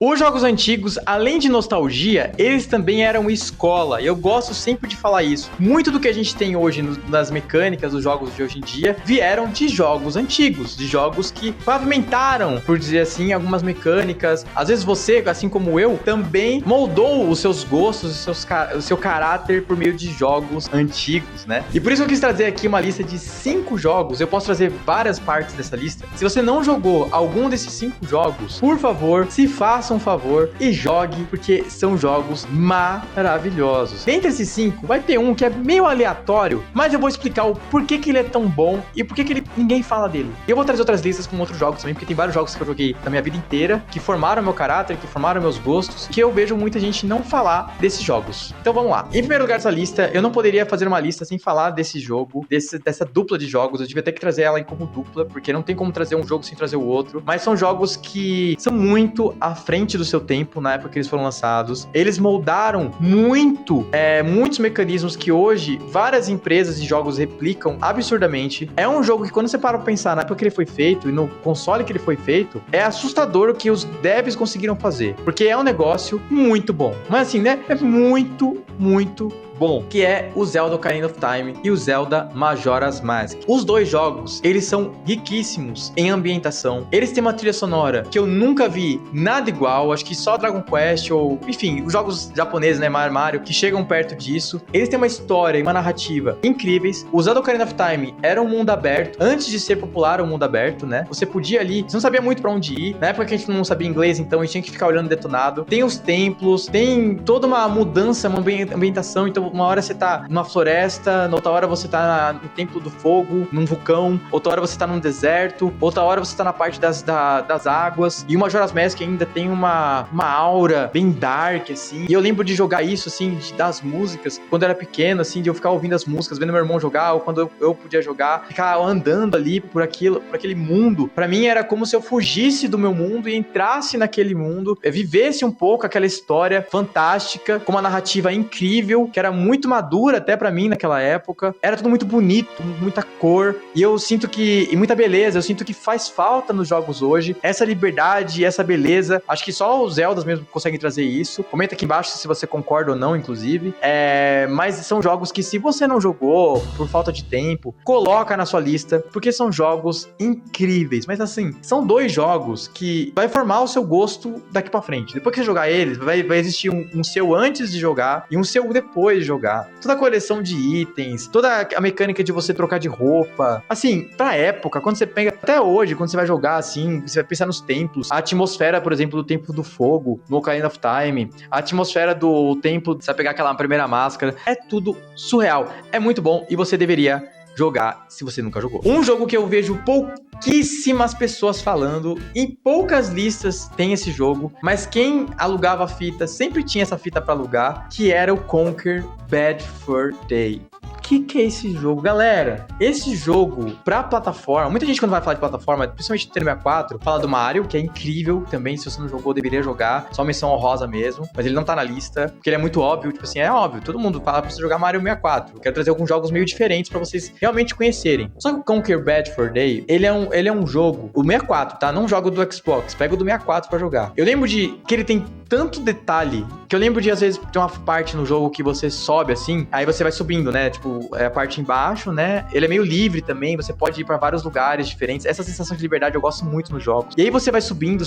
Os jogos antigos, além de nostalgia, eles também eram escola. E eu gosto sempre de falar isso. Muito do que a gente tem hoje nas mecânicas dos jogos de hoje em dia vieram de jogos antigos, de jogos que pavimentaram, por dizer assim, algumas mecânicas. Às vezes você, assim como eu, também moldou os seus gostos, o seu caráter por meio de jogos antigos, né? E por isso eu quis trazer aqui uma lista de 5 jogos. Eu posso trazer várias partes dessa lista. Se você não jogou algum desses 5 jogos, por favor, se faça um favor e jogue, porque são jogos maravilhosos. Dentre esses 5, vai ter um que é meio aleatório, mas eu vou explicar o porquê que ele é tão bom e porquê que ninguém fala dele. E eu vou trazer outras listas com outros jogos também, porque tem vários jogos que eu joguei na minha vida inteira, que formaram meu caráter, que formaram meus gostos, que eu vejo muita gente não falar desses jogos. Então vamos lá. Em primeiro lugar dessa lista, eu não poderia fazer uma lista sem falar desse jogo, dessa dupla de jogos. Eu devia ter que trazer ela como dupla, porque não tem como trazer um jogo sem trazer o outro. Mas são jogos que são muito à frente do seu tempo, na época que eles foram lançados. Eles moldaram muitos mecanismos que hoje várias empresas de jogos replicam absurdamente. É um jogo que, quando você para pra pensar na época que ele foi feito e no console que ele foi feito, é assustador o que os devs conseguiram fazer, porque é um negócio muito bom. Mas assim, né? É muito bom, que é o Zelda Ocarina of Time e o Zelda Majora's Mask. Os dois jogos, eles são riquíssimos em ambientação. Eles têm uma trilha sonora que eu nunca vi nada igual, acho que só Dragon Quest ou, enfim, os jogos japoneses, né, Mario, que chegam perto disso. Eles têm uma história e uma narrativa incríveis. O Zelda Ocarina of Time era um mundo aberto, antes de ser popular o mundo aberto, né? Você podia ali, você não sabia muito pra onde ir. Na época que a gente não sabia inglês, então a gente tinha que ficar olhando detonado. Tem os templos, tem toda uma mudança, uma ambientação, então uma hora você tá numa floresta, na outra hora você tá no Templo do Fogo, num vulcão, outra hora você tá num deserto, outra hora você tá na parte das águas, e o Majora's Mask ainda tem uma aura bem dark, assim, e eu lembro de jogar isso, assim, das músicas, quando eu era pequeno, assim, de eu ficar ouvindo as músicas, vendo meu irmão jogar, ou quando eu podia jogar, ficar andando ali por aquele mundo. Pra mim era como se eu fugisse do meu mundo e entrasse naquele mundo, vivesse um pouco aquela história fantástica, com uma narrativa incrível, que era muito madura até pra mim naquela época. Era tudo muito bonito, muita cor, e eu sinto que, e muita beleza, eu sinto que faz falta nos jogos hoje, essa liberdade, essa beleza. Acho que só os Zeldas mesmo conseguem trazer isso. Comenta aqui embaixo se você concorda ou não, inclusive. Mas são jogos que, se você não jogou por falta de tempo, coloca na sua lista, porque são jogos incríveis. Mas assim, são dois jogos que vai formar o seu gosto daqui pra frente. Depois que você jogar eles, vai existir um seu antes de jogar e um seu depois de jogar. Toda a coleção de itens, toda a mecânica de você trocar de roupa. Assim, pra época, quando você pega, até hoje, quando você vai jogar, assim, você vai pensar nos templos, a atmosfera, por exemplo, do Templo do Fogo, no Ocarina of Time, a atmosfera do templo, você vai pegar aquela primeira máscara, é tudo surreal. É muito bom e você deveria jogar se você nunca jogou. Um jogo que eu vejo pouquíssimas pessoas falando, em poucas listas tem esse jogo, mas quem alugava a fita sempre tinha essa fita pra alugar, que era o Conker Bad Fur Day. Que é esse jogo? Galera, esse jogo pra plataforma, muita gente quando vai falar de plataforma, principalmente do Nintendo 64, fala do Mario, que é incrível também, se você não jogou, deveria jogar, só menção honrosa mesmo, mas ele não tá na lista, porque ele é muito óbvio, tipo assim, é óbvio, todo mundo fala pra você jogar Mario 64, eu quero trazer alguns jogos meio diferentes pra vocês realmente conhecerem. Só que o Conker Bad Fur Day, ele é um jogo, o 64, tá? Não joga do Xbox, pega o do 64 pra jogar. Eu lembro que ele tem tanto detalhe, que eu lembro de, às vezes, tem uma parte no jogo que você sobe assim, aí você vai subindo, né, tipo, é a parte embaixo, né? Ele é meio livre também, você pode ir pra vários lugares diferentes. Essa sensação de liberdade eu gosto muito nos jogos. E aí você vai subindo,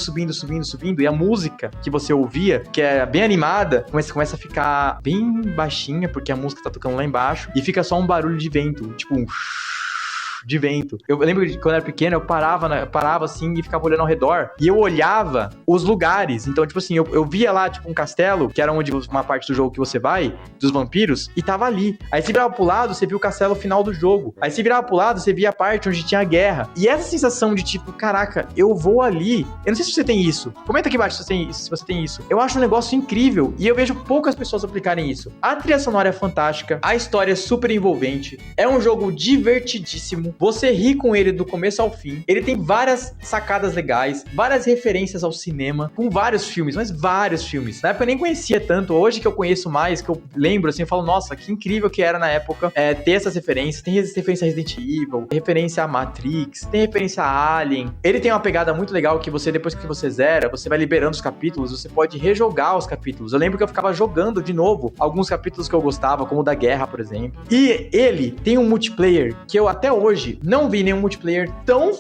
e a música que você ouvia, que é bem animada, começa a ficar bem baixinha, porque a música tá tocando lá embaixo, e fica só um barulho de vento, tipo um de vento. Eu lembro que quando eu era pequeno, eu parava assim e ficava olhando ao redor, e eu olhava os lugares. Então, tipo assim, eu via lá, tipo, um castelo, que era onde uma parte do jogo que você vai, dos vampiros, e tava ali. Aí você virava pro lado, você viu o castelo final do jogo. Aí você virava pro lado, você via a parte onde tinha a guerra. E essa sensação de tipo, caraca, eu vou ali. Eu não sei se você tem isso. Comenta aqui embaixo se você tem isso. Eu acho um negócio incrível, e eu vejo poucas pessoas aplicarem isso. A trilha sonora é fantástica, a história é super envolvente, é um jogo divertidíssimo. mesmo. Você ri com ele do começo ao fim. Ele tem várias sacadas legais, várias referências ao cinema, com vários filmes, mas vários filmes. Na época eu nem conhecia tanto, hoje que eu conheço mais, que eu lembro assim, eu falo, nossa, que incrível que era na época ter essas referências. Tem referência a Resident Evil, tem referência a Matrix, tem referência a Alien. Ele tem uma pegada muito legal que você, depois que você zera, você vai liberando os capítulos, você pode rejogar os capítulos. Eu lembro que eu ficava jogando de novo alguns capítulos que eu gostava, como o da guerra, por exemplo. E ele tem um multiplayer que eu até hoje não vi nenhum multiplayer tão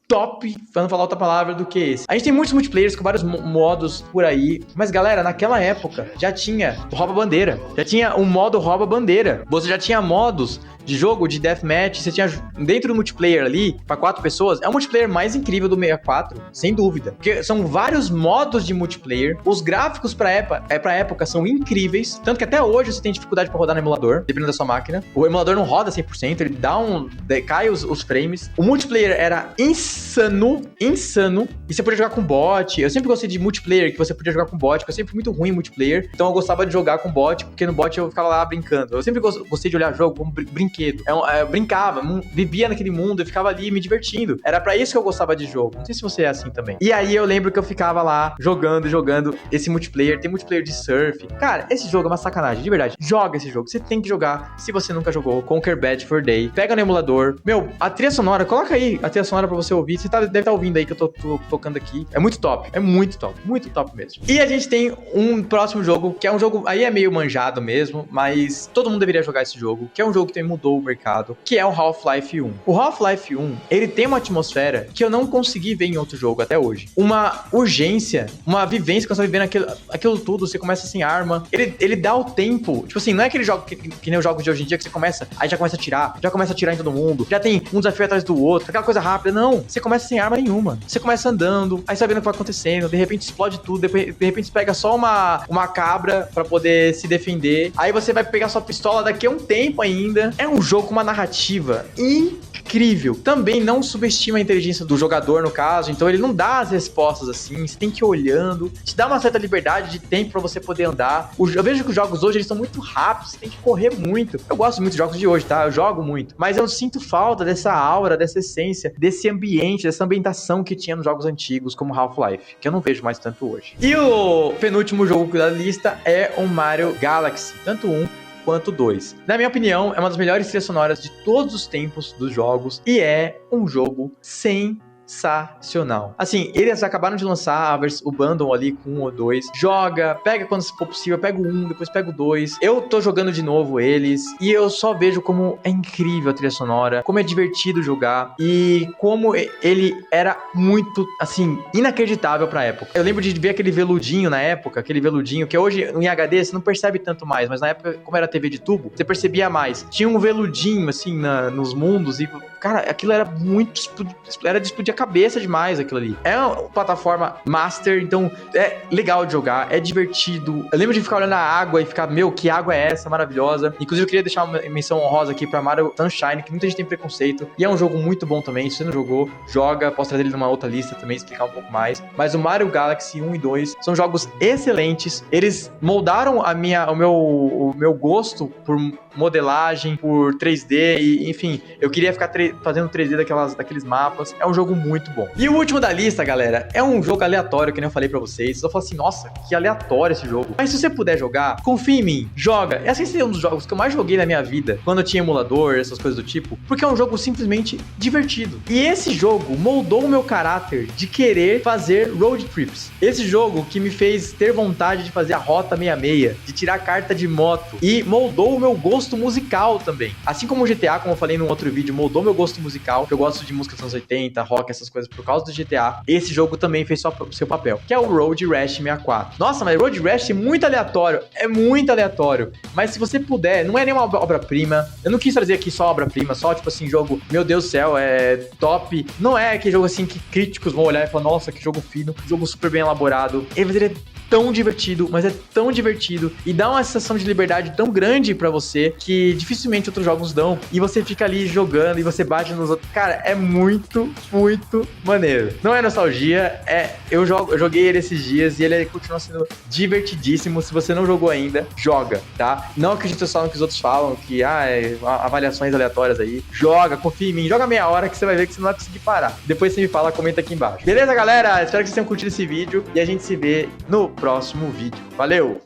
top, pra não falar outra palavra, do que esse. A gente tem muitos multiplayers com vários modos por aí, mas galera, naquela época já tinha o rouba-bandeira, já tinha um modo rouba-bandeira, você já tinha modos de jogo de deathmatch, você tinha dentro do multiplayer ali, pra 4 pessoas, é o multiplayer mais incrível do 64, sem dúvida, porque são vários modos de multiplayer, os gráficos pra época são incríveis, tanto que até hoje você tem dificuldade pra rodar no emulador, dependendo da sua máquina, o emulador não roda 100%, ele cai os frames, o multiplayer era insano, e você podia jogar com bot. Eu sempre gostei de multiplayer, que você podia jogar com bot, porque eu sempre fui muito ruim em multiplayer, então eu gostava de jogar com bot, porque no bot eu ficava lá brincando. Eu sempre gostei de olhar jogo como brinquedo. Eu brincava, vivia naquele mundo, eu ficava ali me divertindo. Era pra isso que eu gostava de jogo. Não sei se você é assim também. E aí eu lembro que eu ficava lá jogando esse multiplayer. Tem multiplayer de surf. Cara, esse jogo é uma sacanagem, de verdade. Joga esse jogo. Você tem que jogar. Se você nunca jogou, Conquer Bad Fur Day. Pega no emulador. Meu, a trilha sonora, coloca aí a trilha sonora pra você ouvir. Você deve estar ouvindo aí que eu tô tocando aqui. É muito top. É muito top. Muito top mesmo. E a gente tem um próximo jogo, que é um jogo, aí é meio manjado mesmo, mas todo mundo deveria jogar esse jogo, que é um jogo que também mudou o mercado, que é o Half-Life 1. O Half-Life 1, ele tem uma atmosfera que eu não consegui ver em outro jogo até hoje. Uma urgência, uma vivência que você vai vivendo aquilo tudo, você começa sem arma. Ele dá o tempo, tipo assim, não é aquele jogo que nem os jogos de hoje em dia que você começa, aí já começa a tirar em todo mundo, já tem um desafio atrás do outro, aquela coisa rápida. Não, você começa sem arma nenhuma. Você começa andando, aí sabendo o que vai acontecendo, de repente explode tudo, de repente você pega só uma cabra pra poder se defender, aí você vai pegar sua pistola daqui a um tempo ainda. É um jogo com uma narrativa incrível. Também não subestima a inteligência do jogador, no caso, então ele não dá as respostas assim, você tem que ir olhando, te dá uma certa liberdade de tempo pra você poder andar. Eu vejo que os jogos hoje, eles são muito rápidos, você tem que correr muito. Eu gosto muito de jogos de hoje, tá? Eu jogo muito, mas eu sinto falta dessa aura, dessa essência, desse ambiente, dessa ambientação que tinha nos jogos antigos, como Half-Life, que eu não vejo mais tanto hoje. E o penúltimo jogo da lista é o Mario Galaxy, tanto um quanto 2. Na minha opinião, é uma das melhores trilhas sonoras de todos os tempos dos jogos e é um jogo sensacional. Assim, eles acabaram de lançar o bundle ali com 1 ou 2. Joga, pega quando for possível, pega o 1, depois pega o 2. Eu tô jogando de novo eles e eu só vejo como é incrível a trilha sonora, como é divertido jogar e como ele era muito, assim, inacreditável pra época. Eu lembro de ver aquele veludinho na época, aquele veludinho que hoje em HD você não percebe tanto mais, mas na época, como era TV de tubo, você percebia mais. Tinha um veludinho, assim, nos mundos e, cara, aquilo era muito... Era de explodir a cabeça demais aquilo ali. É uma plataforma master, então é legal de jogar, é divertido. Eu lembro de ficar olhando a água e ficar, meu, que água é essa? Maravilhosa. Inclusive, eu queria deixar uma menção honrosa aqui pra Mario Sunshine, que muita gente tem preconceito. E é um jogo muito bom também. Se você não jogou, joga. Posso trazer ele numa outra lista também, explicar um pouco mais. Mas o Mario Galaxy 1 e 2 são jogos excelentes. Eles moldaram o meu gosto por modelagem, por 3D e, enfim, eu queria ficar fazendo 3D daqueles mapas. É um jogo muito bom. E o último da lista, galera, é um jogo aleatório, que nem eu falei pra vocês. Eu falo assim, nossa, que aleatório esse jogo. Mas se você puder jogar, confia em mim, joga. Esse é um dos jogos que eu mais joguei na minha vida, quando eu tinha emulador, essas coisas do tipo, porque é um jogo simplesmente divertido. E esse jogo moldou o meu caráter de querer fazer road trips. Esse jogo que me fez ter vontade de fazer a Rota 66, de tirar carta de moto, e moldou o meu gosto musical também. Assim como o GTA, como eu falei num outro vídeo, moldou meu gosto musical, que eu gosto de música dos anos 80, rock, essas coisas por causa do GTA, esse jogo também fez seu papel, que é o Road Rash 64. Nossa, mas Road Rash é muito aleatório, mas se você puder, não é nenhuma obra-prima, eu não quis trazer aqui só obra-prima, só tipo assim, jogo, meu Deus do céu, é top, não é aquele jogo assim que críticos vão olhar e falar, nossa, que jogo fino, jogo super bem elaborado, ele é tão divertido, mas é tão divertido e dá uma sensação de liberdade tão grande pra você que dificilmente outros jogos dão. E você fica ali jogando e você bate nos outros. Cara, é muito, muito maneiro. Não é nostalgia, eu joguei ele esses dias e ele continua sendo divertidíssimo. Se você não jogou ainda, joga, tá? Não acredita só no que os outros falam, que avaliações aleatórias aí. Joga, confia em mim, joga meia hora que você vai ver que você não vai conseguir parar. Depois você me fala, comenta aqui embaixo. Beleza, galera? Espero que vocês tenham curtido esse vídeo e a gente se vê no próximo vídeo. Valeu!